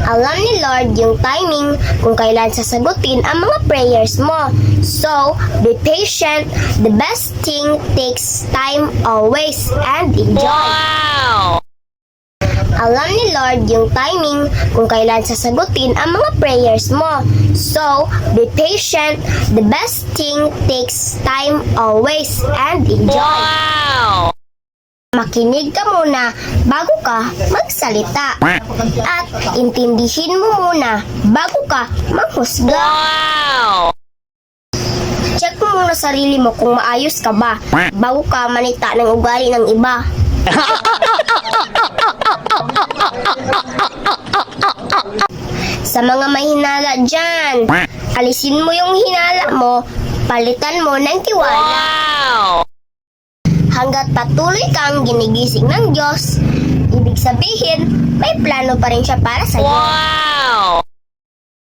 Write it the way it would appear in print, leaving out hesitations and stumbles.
Alam ni Lord yung timing kung kailan sasagutin ang mga prayers mo. So, be patient. The best thing takes time always and enjoy. Wow! Alam ni Lord yung timing kung kailan sasagutin ang mga prayers mo. So, be patient. The best thing takes time always and enjoy. Wow! Makinig ka muna bago ka magsalita. At intindihin mo muna bago ka manghusga. Wow! Check mo muna sarili mo kung maayos ka ba bago ka manita ng ugali ng iba. Sa mga may hinala dyan, alisin mo yung hinala mo, palitan mo ng tiwala. Wow! Hanggat patuloy kang ginigising ng Diyos, ibig sabihin, may plano pa rin siya para sa'yo. Wow!